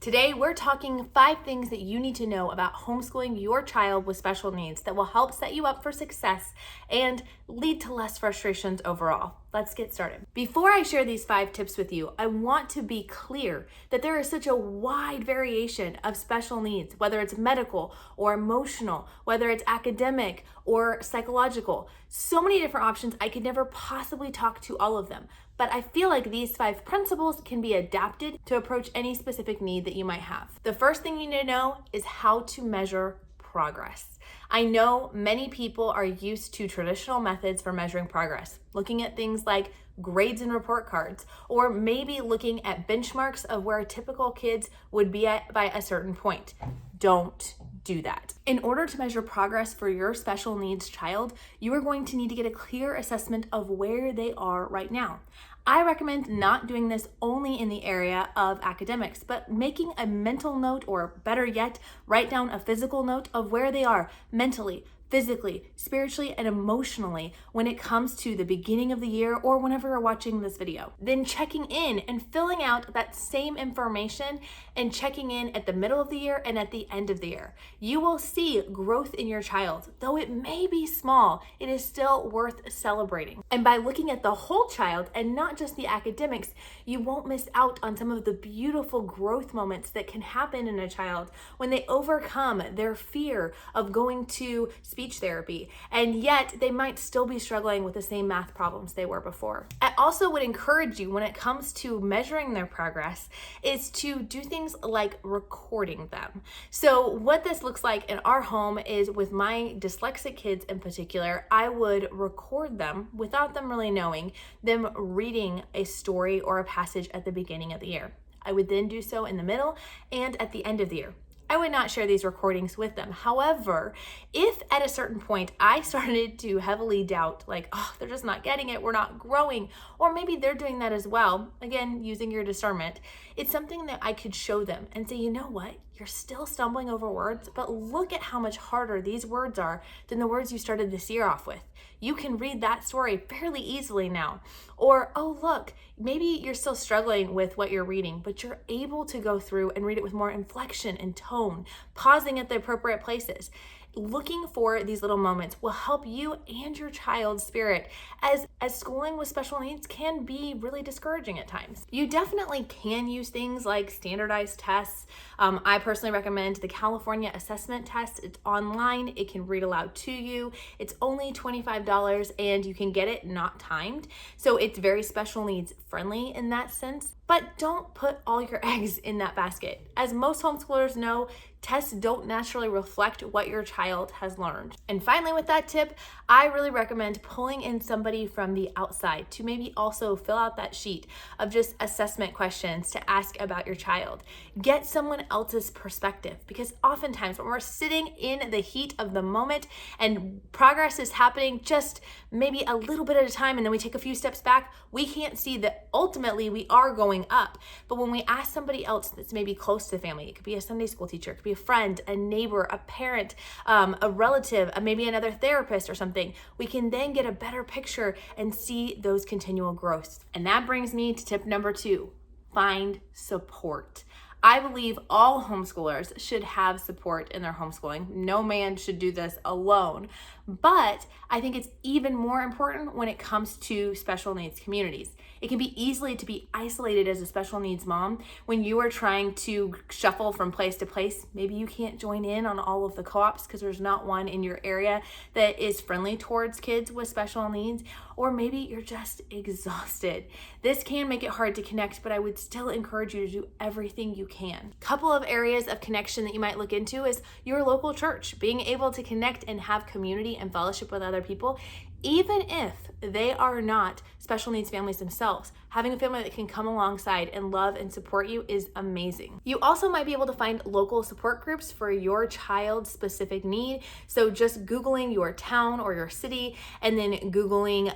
Today, we're talking 5 things that you need to know about homeschooling your child with special needs that will help set you up for success and lead to less frustrations overall. Let's get started. Before I share these 5 tips with you, I want to be clear that there is such a wide variation of special needs, whether it's medical or emotional, whether it's academic or psychological. So many different options, I could never possibly talk to all of them. But I feel like these 5 principles can be adapted to approach any specific need that you might have. The first thing you need to know is how to measure progress. I know many people are used to traditional methods for measuring progress, looking at things like grades and report cards, or maybe looking at benchmarks of where typical kids would be at by a certain point. Don't do that. In order to measure progress for your special needs child, you are going to need to get a clear assessment of where they are right now. I recommend not doing this only in the area of academics, but making a mental note, or better yet, write down a physical note of where they are mentally, physically, spiritually, and emotionally when it comes to the beginning of the year or whenever you're watching this video. Then checking in and filling out that same information and checking in at the middle of the year and at the end of the year. You will see growth in your child. Though it may be small, it is still worth celebrating. And by looking at the whole child and not just the academics, you won't miss out on some of the beautiful growth moments that can happen in a child when they overcome their fear of going to speech therapy, and yet they might still be struggling with the same math problems they were before. I also would encourage you, when it comes to measuring their progress, is to do things like recording them. So what this looks like in our home is, with my dyslexic kids in particular, I would record them without them really knowing, them reading a story or a passage at the beginning of the year. I would then do so in the middle and at the end of the year. I would not share these recordings with them. However, if at a certain point I started to heavily doubt, like, oh, they're just not getting it, we're not growing, or maybe they're doing that as well, again, using your discernment, it's something that I could show them and say, you know what, you're still stumbling over words, but look at how much harder these words are than the words you started this year off with. You can read that story fairly easily now. Or, oh, look, maybe you're still struggling with what you're reading, but you're able to go through and read it with more inflection and tone, pausing at the appropriate places. Looking for these little moments will help you and your child's spirit, as schooling with special needs can be really discouraging at times. You definitely can use things like standardized tests. I personally recommend the California assessment test. It's online. It can read aloud to you. It's only $25 and you can get it not timed. So it's very special needs friendly in that sense. But don't put all your eggs in that basket. As most homeschoolers know, tests don't naturally reflect what your child has learned. And finally, with that tip, I really recommend pulling in somebody from the outside to maybe also fill out that sheet of just assessment questions to ask about your child. Get someone else's perspective, because oftentimes when we're sitting in the heat of the moment and progress is happening just maybe a little bit at a time, and then we take a few steps back, we can't see that ultimately we are going up. But when we ask somebody else that's maybe close to the family, it could be a Sunday school teacher, it could be a friend, a neighbor, a parent, a relative, maybe another therapist or something, we can then get a better picture and see those continual growths. And that brings me to tip number 2, find support. I believe all homeschoolers should have support in their homeschooling. No man should do this alone. But I think it's even more important when it comes to special needs communities. It can be easily to be isolated as a special needs mom when you are trying to shuffle from place to place. Maybe you can't join in on all of the co-ops because there's not one in your area that is friendly towards kids with special needs, or maybe you're just exhausted. This can make it hard to connect, but I would still encourage you to do everything you can. Couple of areas of connection that you might look into is your local church, being able to connect and have community and fellowship with other people, even if they are not special needs families themselves. Having a family that can come alongside and love and support you is amazing. You also might be able to find local support groups for your child's specific need. So just Googling your town or your city and then Googling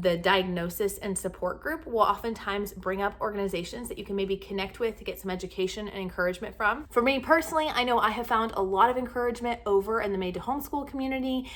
the diagnosis and support group will oftentimes bring up organizations that you can maybe connect with to get some education and encouragement from. For me personally, I know I have found a lot of encouragement over in the Made to Homeschool community.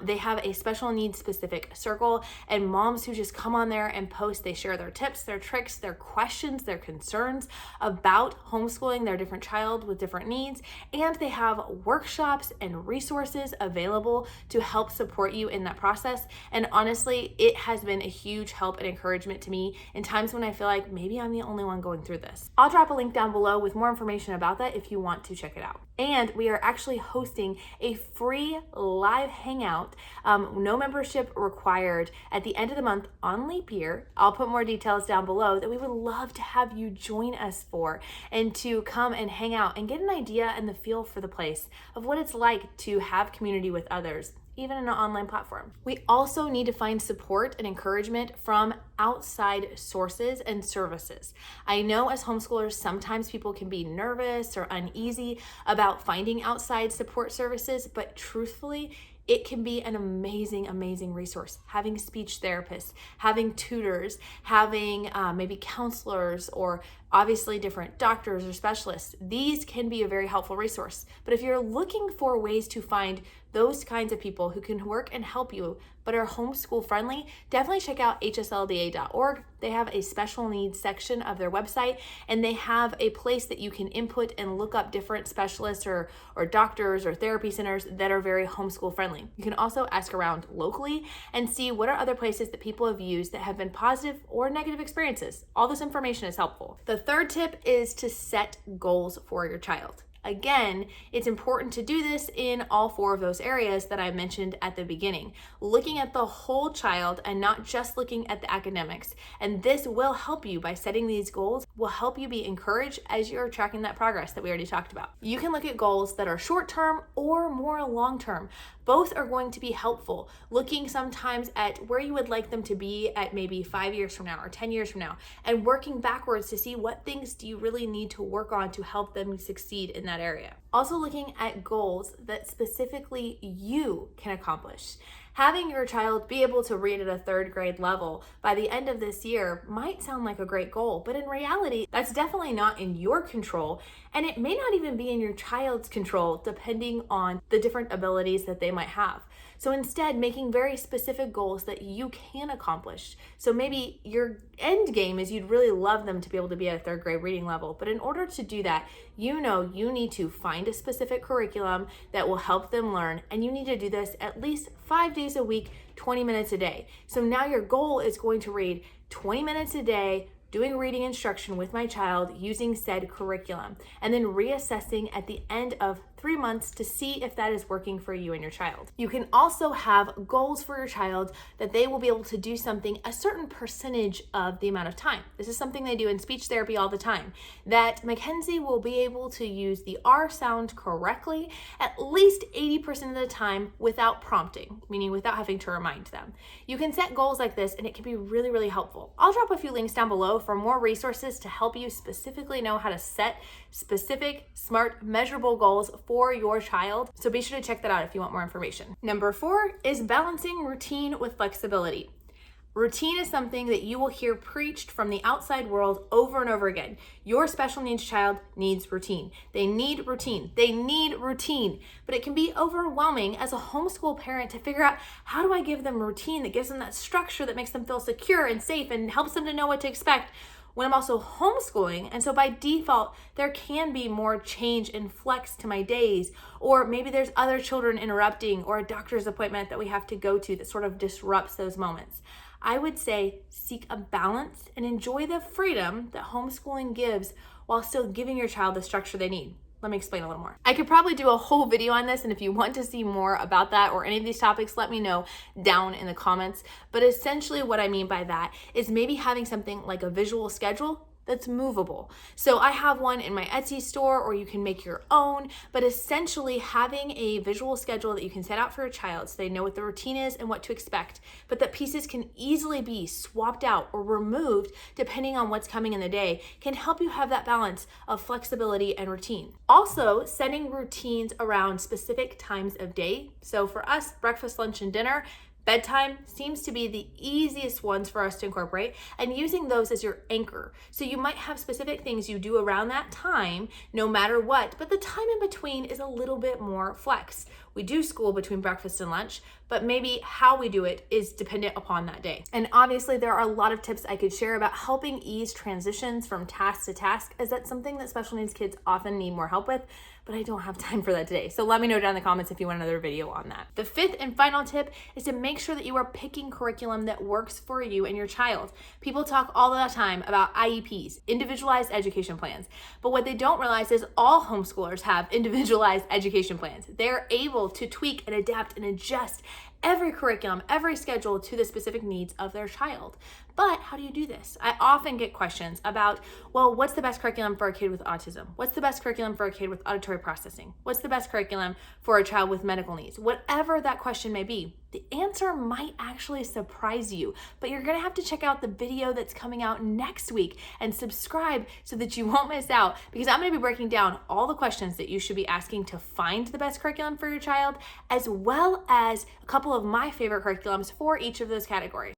They have a special needs specific specific circle, and moms who just come on there and post. They share their tips, their tricks, their questions, their concerns about homeschooling their different child with different needs, and they have workshops and resources available to help support you in that process. And honestly, it has been a huge help and encouragement to me in times when I feel like maybe I'm the only one going through this. I'll drop a link down below with more information about that if you want to check it out. And we are actually hosting a free live hangout, no membership required, at the end of the month on leap year. I'll put more details down below that we would love to have you join us for, and to come and hang out and get an idea and the feel for the place of what it's like to have community with others, even in an online platform. We also need to find support and encouragement from outside sources and services. I know as homeschoolers, sometimes people can be nervous or uneasy about finding outside support services, but truthfully, it can be an amazing, amazing resource. Having speech therapists, having tutors, having maybe counselors, or obviously different doctors or specialists. These can be a very helpful resource. But if you're looking for ways to find those kinds of people who can work and help you but are homeschool friendly, definitely check out HSLDA.org. They have a special needs section of their website, and they have a place that you can input and look up different specialists or doctors or therapy centers that are very homeschool friendly. You can also ask around locally and see what are other places that people have used that have been positive or negative experiences. All this information is helpful. The third tip is to set goals for your child. Again, it's important to do this in all four of those areas that I mentioned at the beginning, looking at the whole child and not just looking at the academics. And this will help you by setting these goals, will help you be encouraged as you're tracking that progress that we already talked about. You can look at goals that are short-term or more long-term. Both are going to be helpful, looking sometimes at where you would like them to be at maybe 5 years from now or 10 years from now, and working backwards to see what things do you really need to work on to help them succeed in that area. Also looking at goals that specifically you can accomplish. Having your child be able to read at a third grade level by the end of this year might sound like a great goal, but in reality, that's definitely not in your control, and it may not even be in your child's control depending on the different abilities that they might have. So instead, making very specific goals that you can accomplish. So maybe your end game is you'd really love them to be able to be at a third grade reading level, but in order to do that, you know you need to find a specific curriculum that will help them learn, and you need to do this at least 5 days a week, 20 minutes a day. So now your goal is going to read 20 minutes a day, doing reading instruction with my child using said curriculum, and then reassessing at the end of 3 months to see if that is working for you and your child. You can also have goals for your child that they will be able to do something a certain percentage of the amount of time. This is something they do in speech therapy all the time, that Mackenzie will be able to use the R sound correctly at least 80% of the time without prompting, meaning without having to remind them. You can set goals like this, and it can be really, really helpful. I'll drop a few links down below for more resources to help you specifically know how to set specific, smart, measurable goals for your child. So be sure to check that out if you want more information. Number 4 is balancing routine with flexibility. Routine is something that you will hear preached from the outside world over and over again. Your special needs child needs routine. They need routine. They need routine. But it can be overwhelming as a homeschool parent to figure out, how do I give them routine that gives them that structure that makes them feel secure and safe and helps them to know what to expect, when I'm also homeschooling. And so by default, there can be more change and flex to my days, or maybe there's other children interrupting, or a doctor's appointment that we have to go to that sort of disrupts those moments. I would say seek a balance and enjoy the freedom that homeschooling gives while still giving your child the structure they need. Let me explain a little more. I could probably do a whole video on this, and if you want to see more about that or any of these topics, let me know down in the comments. But essentially what I mean by that is maybe having something like a visual schedule that's movable. So I have one in my Etsy store, or you can make your own, but essentially having a visual schedule that you can set out for a child so they know what the routine is and what to expect, but that pieces can easily be swapped out or removed depending on what's coming in the day, can help you have that balance of flexibility and routine. Also, setting routines around specific times of day. So for us, breakfast, lunch, and dinner, Bedtime seems to be the easiest ones for us to incorporate, and using those as your anchor. So you might have specific things you do around that time, no matter what, but the time in between is a little bit more flex. We do school between breakfast and lunch, but maybe how we do it is dependent upon that day. And obviously there are a lot of tips I could share about helping ease transitions from task to task, as that's something that special needs kids often need more help with, but I don't have time for that today. So let me know down in the comments if you want another video on that. The fifth and final tip is to make sure that you are picking curriculum that works for you and your child. People talk all the time about IEPs, individualized education plans, but what they don't realize is all homeschoolers have individualized education plans. They're able to tweak and adapt and adjust every curriculum, every schedule to the specific needs of their child. But how do you do this? I often get questions about, well, what's the best curriculum for a kid with autism? What's the best curriculum for a kid with auditory processing? What's the best curriculum for a child with medical needs? Whatever that question may be, the answer might actually surprise you, but you're gonna have to check out the video that's coming out next week and subscribe so that you won't miss out, because I'm gonna be breaking down all the questions that you should be asking to find the best curriculum for your child, as well as a couple of my favorite curriculums for each of those categories.